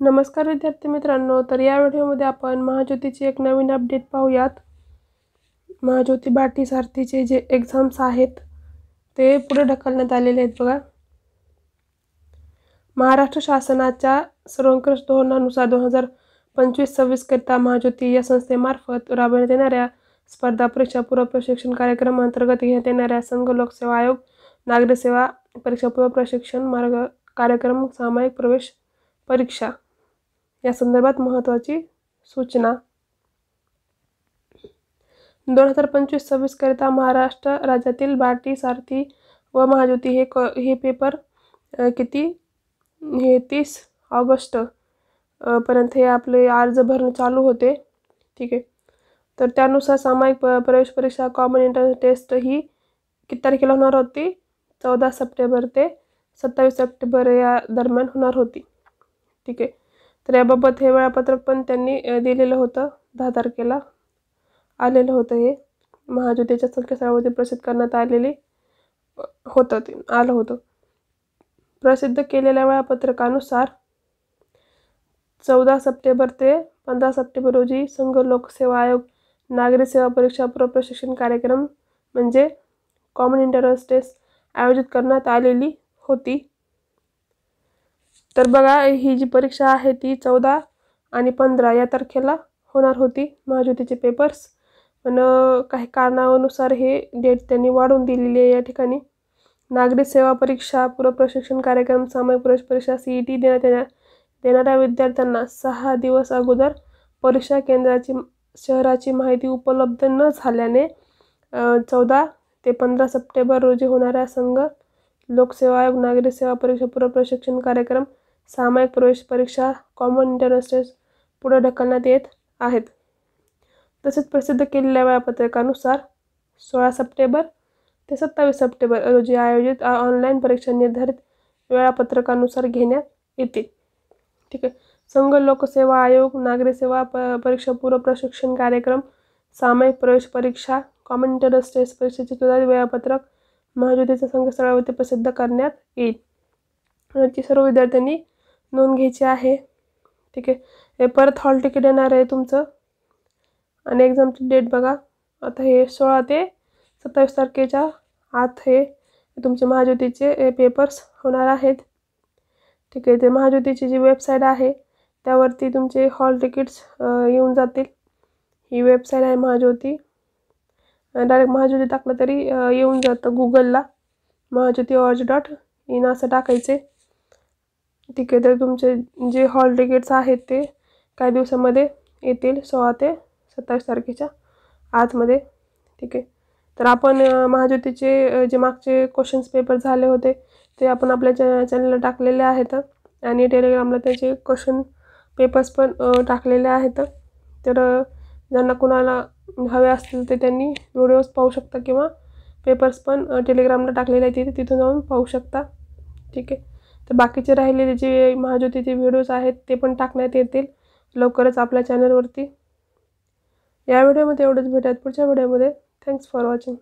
नमस्कार विद्यार्थी मित्रांनो, तर या व्हिडिओमध्ये आपण महाज्योतीची एक नवीन अपडेट पाहूयात। महाज्योती बार्टी सारथीचे जे एग्जाम्स आहेत ते पुढे ढकलण्यात आलेले आहेत बघा। महाराष्ट्र शासनाच्या सर्वोत्कृष्ट धोरणानुसार 2025-26 करिता महाज्योती या संस्थेमार्फत राबवण्यात येणाऱ्या स्पर्धा परीक्षा पूर्व प्रशिक्षण कार्यक्रम अंतर्गत घेण्यात येणाऱ्या संघ लोकसेवा आयोग नागरी सेवा परीक्षा पूर्व प्रशिक्षण मार्ग कार्यक्रम सामायिक प्रवेश परीक्षा या संदर्भात महत्त्वाची सूचना। 2025-26 करिता महाराष्ट्र राज्यातील बार्टी सारथी व महाज्योती हे पेपर किती हे 30 ऑगस्ट पर्यंत हे आपले अर्ज भरणे चालू होते। ठीक आहे, तर त्यानुसार सामायिक प्रवेश परीक्षा कॉमन एंट्रन्स टेस्ट ही किती तारखेला होणार होती? 14 सप्टेंबर ते 27 सप्टेंबर या दरम्यान होणार होती। ठीक आहे, तर याबाबत हे वेळापत्रक पण त्यांनी दिलेलं होतं। 10 तारखेला आलेलं होतं। हे महाज्योतीच्या संकेतस्थळावरती प्रसिद्ध करण्यात आलेले आलं होतं। प्रसिद्ध केलेल्या वेळापत्रकानुसार 14 सप्टेंबर ते 15 सप्टेंबर रोजी संघ लोकसेवा आयोग नागरी सेवा परीक्षा पूर्व प्रशिक्षण कार्यक्रम म्हणजे कॉमन एंट्रन्स टेस्ट आयोजित करण्यात आलेली होती। तर बघा, ही जी परीक्षा आहे ती 14 आणि 15 या तारखेला होणार होती महाज्योतीचे पेपर्स, पण काही कारणानुसार हे डेट त्यांनी वाढवून दिलेली आहे। या ठिकाणी नागरी सेवा परीक्षा पूर्व प्रशिक्षण कार्यक्रम सामायिक प्रवेश परीक्षा CET देणाऱ्या विद्यार्थ्यांना 6 दिवस अगोदर परीक्षा केंद्राची शहराची माहिती उपलब्ध न झाल्याने 14 ते 15 सप्टेंबर रोजी होणाऱ्या संघ लोकसेवा आयोग नागरी सेवा परीक्षा पूर्व प्रशिक्षण कार्यक्रम सामायिक प्रवेश परीक्षा कॉमन एंट्रन्स टेस्ट पुढे ढकलण्यात येत आहेत। तसेच प्रसिद्ध केलेल्या वेळापत्रकानुसार 16 सप्टेंबर ते 27 सप्टेंबर रोजी आयोजित ऑनलाईन परीक्षा निर्धारित वेळापत्रकानुसार घेण्यात येतील। ठीक आहे, संघ लोकसेवा आयोग नागरी सेवा परीक्षा पूर्व प्रशिक्षण कार्यक्रम सामायिक प्रवेश परीक्षा कॉमन एंट्रन्स टेस्ट परीक्षेचे सुधारित वेळापत्रक महाज्योतीच्या संकेतस्थळावरती प्रसिद्ध करण्यात येईल। याची सर्व विद्यार्थ्यांनी नोंद घ्यायची आहे। ठीक आहे, हे परत हॉल तिकीट येणार आहे तुमचं। आणि एक्झामची डेट बघा, आता हे 16 ते 27 तारखेच्या आत हे तुमचे महाज्योतीचे पेपर्स होणार आहेत। ठीक आहे, ते महाज्योतीची जी वेबसाईट आहे त्यावरती तुमचे हॉल तिकीट्स येऊन जातील। ही वेबसाईट आहे महाज्योती, डायरेक्ट महाज्योती टाकलं तरी येऊन जातं। गुगलला mahajyoti.org.in असं टाकायचे। ठीक आहे, तर तुमचे जे हॉल तिकीट्स आहेत ते काही दिवसामध्ये येतील 16 ते 27 तारखेच्या आतमध्ये। ठीक आहे, तर आपण महाज्योतीचे जे मागचे क्वेश्चन्स पेपर झाले होते ते आपण आपल्या चॅनलला टाकलेले आहेत आणि टेलिग्रामला त्याचे क्वेश्चन पेपर्स पण टाकलेले आहेत। तर ज्यांना कुणाला हवे असतील ते त्यांनी व्हिडिओज पाहू शकता किंवा पेपर्स पण टेलिग्रामला टाकलेले आहेत, तिथून जाऊन पाहू शकता। ठीक आहे, तर बाकीचे राहिलेले जे महाज्योतीचे व्हिडिओज आहेत ते पण टाकण्यात येतील लवकरच आपल्या चॅनलवरती। या व्हिडिओमध्ये एवढंच, भेटूयात पुढच्या व्हिडिओमध्ये। Thanks for watching.